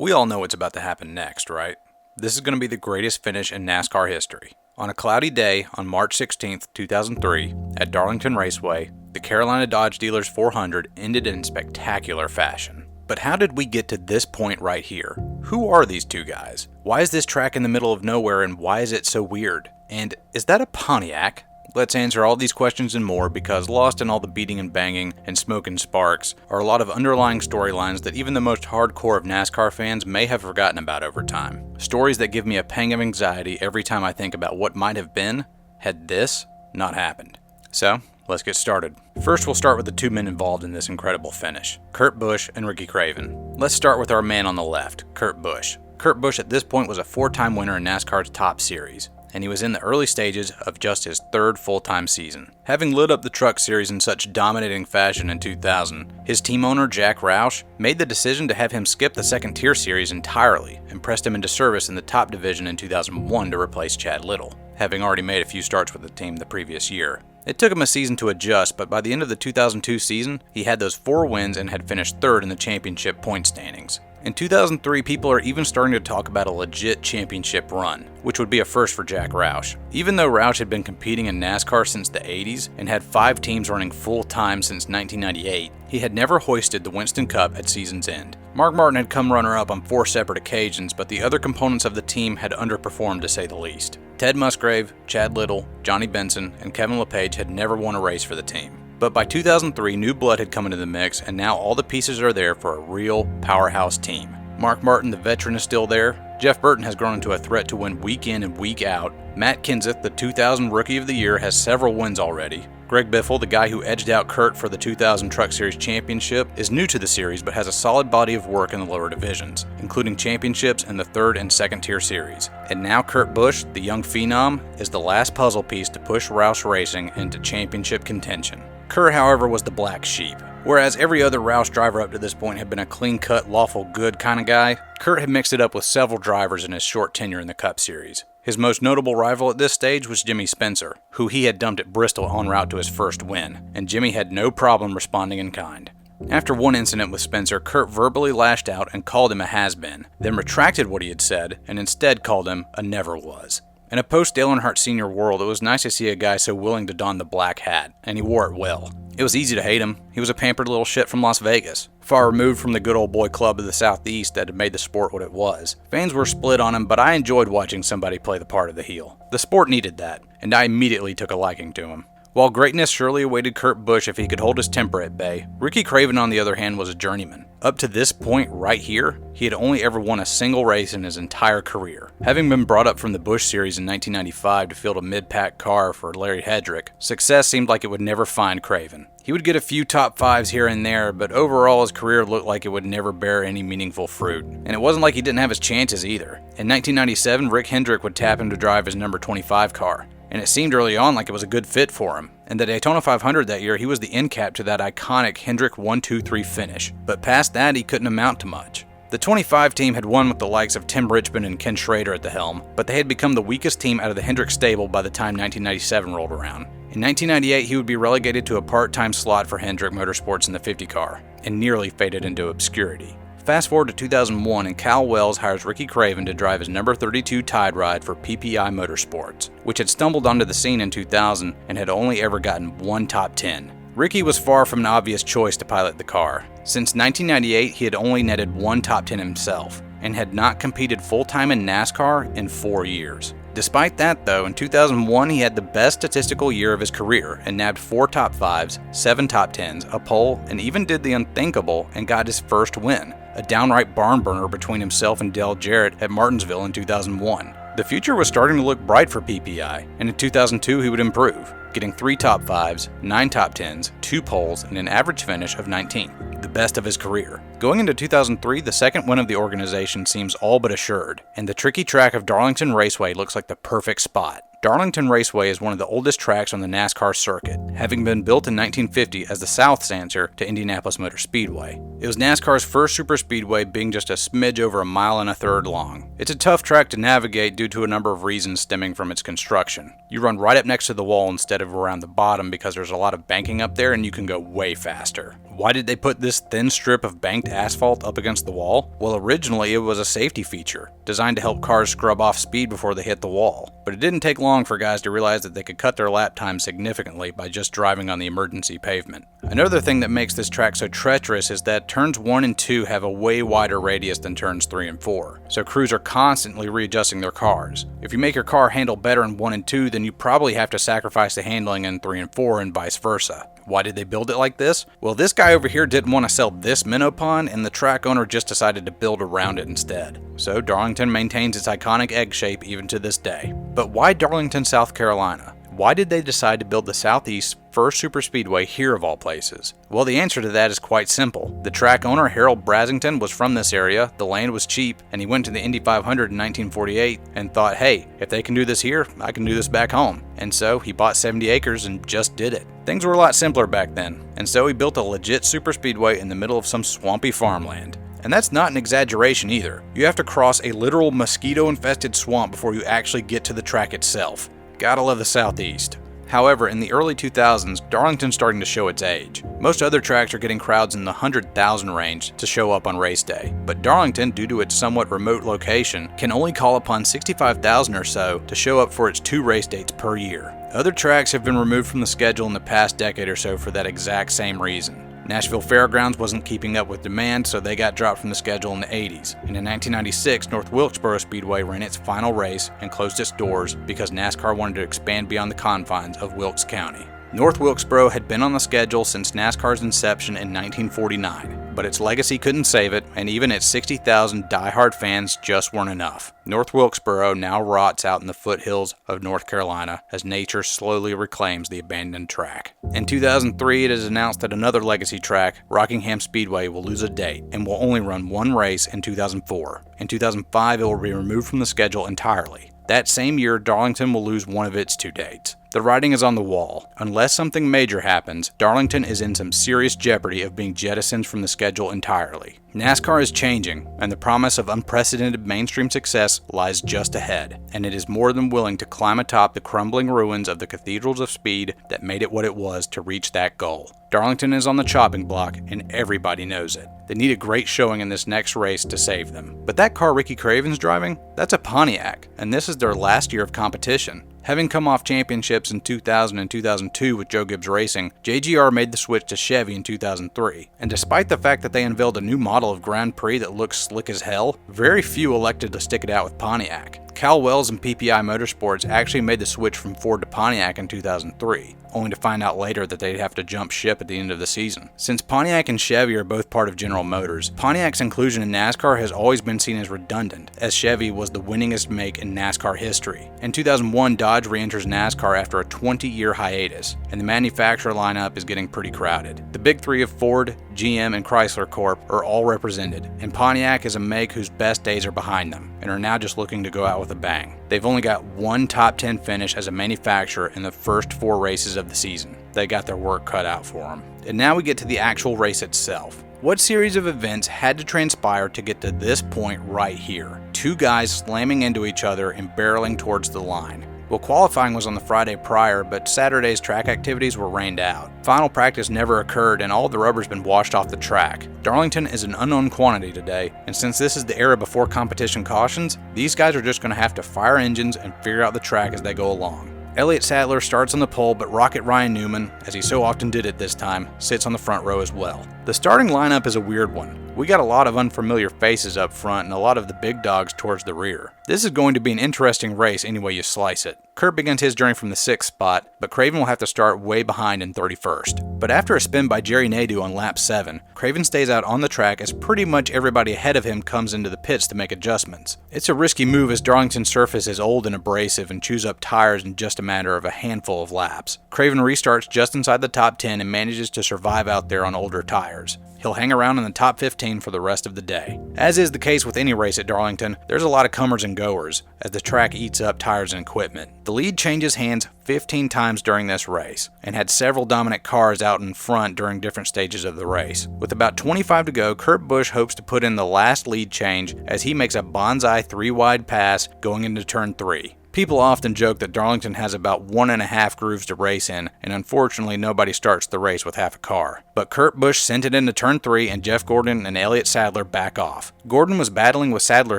We all know what's about to happen next, right? This is going to be the greatest finish in NASCAR history. On a cloudy day on March 16, 2003, at Darlington Raceway, the Carolina Dodge Dealers 400 ended in spectacular fashion. But how did we get to this point right here? Who are these two guys? Why is this track in the middle of nowhere and why is it so weird? And is that a Pontiac? Let's answer all these questions and more, because lost in all the beating and banging and smoke and sparks are a lot of underlying storylines that even the most hardcore of NASCAR fans may have forgotten about over time. Stories that give me a pang of anxiety every time I think about what might have been had this not happened. So, let's get started. First, we'll start with the two men involved in this incredible finish, Kurt Busch and Ricky Craven. Let's start with our man on the left, Kurt Busch. Kurt Busch at this point was a four-time winner in NASCAR's top series, and he was in the early stages of just his third full-time season. Having lit up the truck series in such dominating fashion in 2000, his team owner Jack Roush made the decision to have him skip the second tier series entirely and pressed him into service in the top division in 2001 to replace Chad Little, having already made a few starts with the team the previous year. It took him a season to adjust, but by the end of the 2002 season, he had those 4 wins and had finished third in the championship point standings. In 2003, people are even starting to talk about a legit championship run, which would be a first for Jack Roush. Even though Roush had been competing in NASCAR since the 80s and had 5 teams running full-time since 1998, he had never hoisted the Winston Cup at season's end. Mark Martin had come runner-up on 4 separate occasions, but the other components of the team had underperformed to say the least. Ted Musgrave, Chad Little, Johnny Benson, and Kevin LePage had never won a race for the team. But by 2003, new blood had come into the mix, and now all the pieces are there for a real powerhouse team. Mark Martin, the veteran, is still there. Jeff Burton has grown into a threat to win week in and week out. Matt Kenseth, the 2000 Rookie of the Year, has several wins already. Greg Biffle, the guy who edged out Kurt for the 2000 Truck Series Championship, is new to the series but has a solid body of work in the lower divisions, including championships in the third and second tier series. And now Kurt Busch, the young phenom, is the last puzzle piece to push Roush Racing into championship contention. Kurt, however, was the black sheep. Whereas every other Roush driver up to this point had been a clean-cut, lawful good kind of guy, Kurt had mixed it up with several drivers in his short tenure in the Cup Series. His most notable rival at this stage was Jimmy Spencer, who he had dumped at Bristol en route to his first win, and Jimmy had no problem responding in kind. After one incident with Spencer, Kurt verbally lashed out and called him a has-been, then retracted what he had said and instead called him a never-was. In a post-Dale Earnhardt Sr. world, it was nice to see a guy so willing to don the black hat, and he wore it well. It was easy to hate him. He was a pampered little shit from Las Vegas, far removed from the good old boy club of the Southeast that had made the sport what it was. Fans were split on him, but I enjoyed watching somebody play the part of the heel. The sport needed that, and I immediately took a liking to him. While greatness surely awaited Kurt Busch if he could hold his temper at bay, Ricky Craven, on the other hand, was a journeyman. Up to this point right here, he had only ever won a single race in his entire career. Having been brought up from the Busch series in 1995 to field a mid-pack car for Larry Hedrick, success seemed like it would never find Craven. He would get a few top 5s here and there, but overall his career looked like it would never bear any meaningful fruit. And it wasn't like he didn't have his chances either. In 1997, Rick Hendrick would tap him to drive his number 25 car, and it seemed early on like it was a good fit for him. In the Daytona 500 that year, he was the end cap to that iconic Hendrick 1-2-3 finish, but past that he couldn't amount to much. The 25 team had won with the likes of Tim Richmond and Ken Schrader at the helm, but they had become the weakest team out of the Hendrick stable by the time 1997 rolled around. In 1998, he would be relegated to a part-time slot for Hendrick Motorsports in the 50 car, and nearly faded into obscurity. Fast forward to 2001, and Cal Wells hires Ricky Craven to drive his number 32 Tide Ride for PPI Motorsports, which had stumbled onto the scene in 2000 and had only ever gotten 1 top 10. Ricky was far from an obvious choice to pilot the car. Since 1998, he had only netted 1 top 10 himself, and had not competed full-time in NASCAR in 4 years. Despite that though, in 2001 he had the best statistical year of his career and nabbed 4 top 5s, 7 top 10s, a pole, and even did the unthinkable and got his first win, a downright barn burner between himself and Dale Jarrett at Martinsville in 2001. The future was starting to look bright for PPI, and in 2002 he would improve, getting 3 top 5s, 9 top 10s, 2 poles, and an average finish of 19th, the best of his career. Going into 2003, the second win of the organization seems all but assured, and the tricky track of Darlington Raceway looks like the perfect spot. Darlington Raceway is one of the oldest tracks on the NASCAR circuit, having been built in 1950 as the South's answer to Indianapolis Motor Speedway. It was NASCAR's first superspeedway, being just a smidge over a mile and a third long. It's a tough track to navigate due to a number of reasons stemming from its construction. You run right up next to the wall instead of around the bottom because there's a lot of banking up there and you can go way faster. Why did they put this thin strip of banked asphalt up against the wall? Well, originally it was a safety feature, designed to help cars scrub off speed before they hit the wall. But it didn't take long for guys to realize that they could cut their lap time significantly by just driving on the emergency pavement. Another thing that makes this track so treacherous is that turns 1 and 2 have a way wider radius than turns 3 and 4, so crews are constantly readjusting their cars. If you make your car handle better in 1 and 2, then you probably have to sacrifice the handling in 3 and 4 and vice versa. Why did they build it like this? Well, this guy over here didn't want to sell this minnow pond, and the track owner just decided to build around it instead. So Darlington maintains its iconic egg shape even to this day. But why Darlington, South Carolina? Why did they decide to build the Southeast's first superspeedway here of all places? Well, the answer to that is quite simple. The track owner, Harold Brasington, was from this area, the land was cheap, and he went to the Indy 500 in 1948 and thought, hey, if they can do this here, I can do this back home. And so he bought 70 acres and just did it. Things were a lot simpler back then, and so he built a legit superspeedway in the middle of some swampy farmland. And that's not an exaggeration either. You have to cross a literal mosquito-infested swamp before you actually get to the track itself. Gotta love the Southeast. However, in the early 2000s, Darlington's starting to show its age. Most other tracks are getting crowds in the 100,000 range to show up on race day, but Darlington, due to its somewhat remote location, can only call upon 65,000 or so to show up for its 2 race dates per year. Other tracks have been removed from the schedule in the past decade or so for that exact same reason. Nashville Fairgrounds wasn't keeping up with demand, so they got dropped from the schedule in the 80s. And in 1996, North Wilkesboro Speedway ran its final race and closed its doors because NASCAR wanted to expand beyond the confines of Wilkes County. North Wilkesboro had been on the schedule since NASCAR's inception in 1949, but its legacy couldn't save it, and even its 60,000 diehard fans just weren't enough. North Wilkesboro now rots out in the foothills of North Carolina as nature slowly reclaims the abandoned track. In 2003, it is announced that another legacy track, Rockingham Speedway, will lose a date and will only run 1 race in 2004. In 2005, it will be removed from the schedule entirely. That same year, Darlington will lose one of its 2 dates. The writing is on the wall. Unless something major happens, Darlington is in some serious jeopardy of being jettisoned from the schedule entirely. NASCAR is changing, and the promise of unprecedented mainstream success lies just ahead, and it is more than willing to climb atop the crumbling ruins of the cathedrals of speed that made it what it was to reach that goal. Darlington is on the chopping block, and everybody knows it. They need a great showing in this next race to save them. But that car Ricky Craven's driving, that's a Pontiac, and this is their last year of competition. Having come off championships in 2000 and 2002 with Joe Gibbs Racing, JGR made the switch to Chevy in 2003. And despite the fact that they unveiled a new model of Grand Prix that looks slick as hell, very few elected to stick it out with Pontiac. Cal Wells and PPI Motorsports actually made the switch from Ford to Pontiac in 2003, only to find out later that they'd have to jump ship at the end of the season. Since Pontiac and Chevy are both part of General Motors, Pontiac's inclusion in NASCAR has always been seen as redundant, as Chevy was the winningest make in NASCAR history. In 2001, Dodge re-enters NASCAR after a 20-year hiatus, and the manufacturer lineup is getting pretty crowded. The big 3 of Ford, GM, and Chrysler Corp are all represented, and Pontiac is a make whose best days are behind them, and are now just looking to go out with a bang. They've only got 1 top 10 finish as a manufacturer in the first 4 races of the season. They got their work cut out for them. And now we get to the actual race itself. What series of events had to transpire to get to this point right here? 2 guys slamming into each other and barreling towards the line. Well, qualifying was on the Friday prior, but Saturday's track activities were rained out. Final practice never occurred, and all the rubber's been washed off the track. Darlington is an unknown quantity today, and since this is the era before competition cautions, these guys are just going to have to fire engines and figure out the track as they go along. Elliott Sadler starts on the pole, but Rocket Ryan Newman, as he so often did at this time, sits on the front row as well. The starting lineup is a weird one. We got a lot of unfamiliar faces up front and a lot of the big dogs towards the rear. This is going to be an interesting race any way you slice it. Kurt begins his journey from the 6th spot, but Craven will have to start way behind in 31st. But after a spin by Jerry Nadeau on lap 7, Craven stays out on the track as pretty much everybody ahead of him comes into the pits to make adjustments. It's a risky move as Darlington's surface is old and abrasive and chews up tires in just a matter of a handful of laps. Craven restarts just inside the top 10 and manages to survive out there on older tires. He'll hang around in the top 15 for the rest of the day. As is the case with any race at Darlington, there's a lot of comers and goers as the track eats up tires and equipment. The lead changes hands 15 times during this race and had several dominant cars out in front during different stages of the race. With about 25 to go, Busch hopes to put in the last lead change as he makes a bonsai 3-wide pass going into turn 3. People often joke that Darlington has about 1.5 grooves to race in, and unfortunately nobody starts the race with half a car. But Busch sent it into turn 3 and Jeff Gordon and Elliott Sadler back off. Gordon was battling with Sadler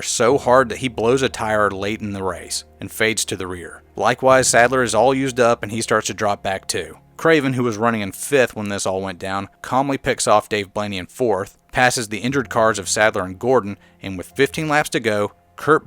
so hard that he blows a tire late in the race and fades to the rear. Likewise, Sadler is all used up and he starts to drop back too. Craven, who was running in 5th when this all went down, calmly picks off Dave Blaney in 4th, passes the injured cars of Sadler and Gordon, and with 15 laps to go,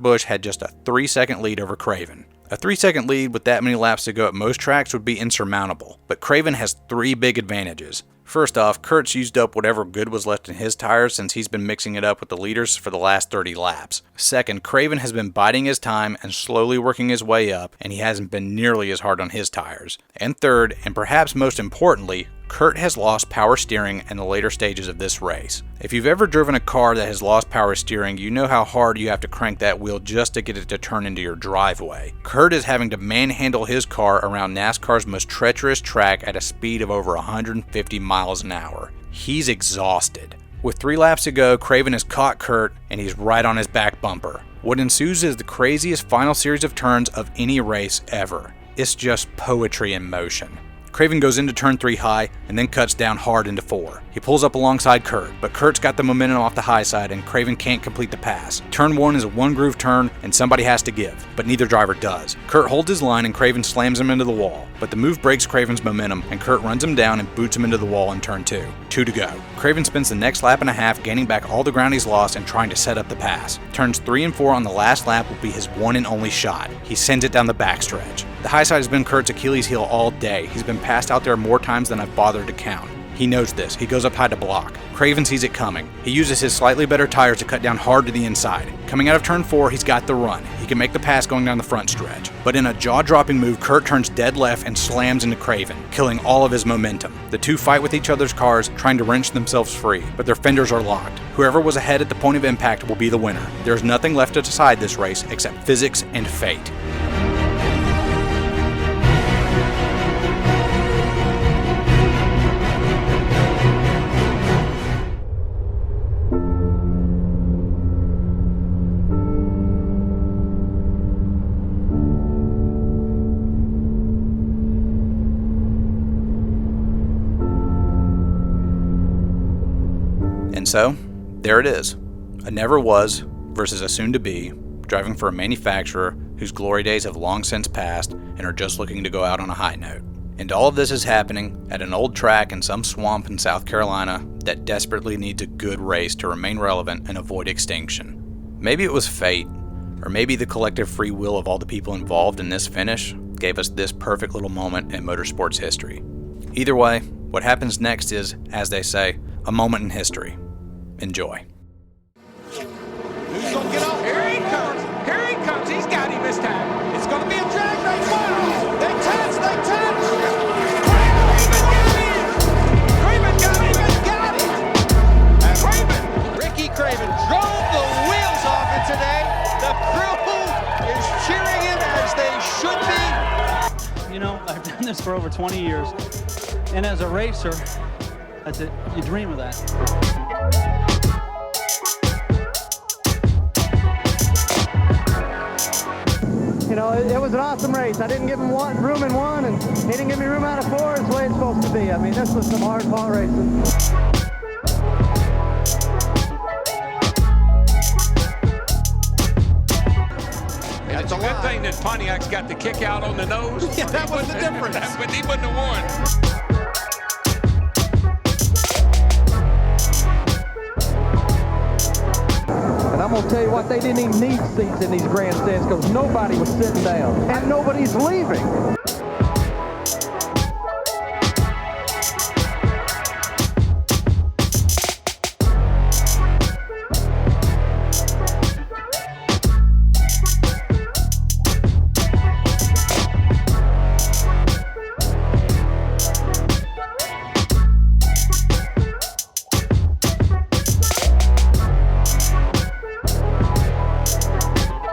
Busch had just a 3-second lead over Craven. A 3-second lead with that many laps to go at most tracks would be insurmountable, but Craven has 3 big advantages. First off, Kurt's used up whatever good was left in his tires since he's been mixing it up with the leaders for the last 30 laps. Second, Craven has been biding his time and slowly working his way up, and he hasn't been nearly as hard on his tires. And third, and perhaps most importantly, Kurt has lost power steering in the later stages of this race. If you've ever driven a car that has lost power steering, you know how hard you have to crank that wheel just to get it to turn into your driveway. Kurt is having to manhandle his car around NASCAR's most treacherous track at a speed of over 150 miles an hour. He's exhausted. With 3 laps to go, Craven has caught Kurt and he's right on his back bumper. What ensues is the craziest final series of turns of any race ever. It's just poetry in motion. Craven goes into turn 3 high and then cuts down hard into 4. He pulls up alongside Kurt, but Kurt's got the momentum off the high side and Craven can't complete the pass. Turn 1 is a 1-groove turn and somebody has to give, but neither driver does. Kurt holds his line and Craven slams him into the wall, but the move breaks Craven's momentum and Kurt runs him down and boots him into the wall in turn 2. 2 to go. Craven spends the next lap and a half gaining back all the ground he's lost and trying to set up the pass. Turns 3 and 4 on the last lap will be his one and only shot. He sends it down the backstretch. The high side has been Kurt's Achilles heel all day. He's been passed out there more times than I've bothered to count. He knows this. He goes up high to block. Craven sees it coming. He uses his slightly better tires to cut down hard to the inside. Coming out of turn 4, he's got the run. He can make the pass going down the front stretch. But in a jaw-dropping move, Kurt turns dead left and slams into Craven, killing all of his momentum. The two fight with each other's cars, trying to wrench themselves free, but their fenders are locked. Whoever was ahead at the point of impact will be the winner. There's nothing left to decide this race except physics and fate. And so, there it is. A never was versus a soon to be, driving for a manufacturer whose glory days have long since passed and are just looking to go out on a high note. And all of this is happening at an old track in some swamp in South Carolina that desperately needs a good race to remain relevant and avoid extinction. Maybe it was fate, or maybe the collective free will of all the people involved in this finish gave us this perfect little moment in motorsports history. Either way, what happens next is, as they say, a moment in history. Enjoy. Who's gonna get off? Here he comes. Here he comes. He's got him this time. It's gonna be a drag race. Wow! They touch. They touch. Craven got him and got him. And Craven, Ricky Craven drove the wheels off it today. The crew is cheering him as they should be. You know, I've done this for over 20 years, and as a racer, that's it. You dream of that. You know, it was an awesome race. I didn't give him room in 1, and he didn't give me room out of 4. It's the way it's supposed to be. I mean, this was some hard-fought racing. It's a good thing that Pontiac's got the kick out on the nose. Yeah, that was the difference. He wouldn't have won. And I'm going to tell you what, they didn't even need seats in these grandstands because nobody was sitting down. And nobody's leaving.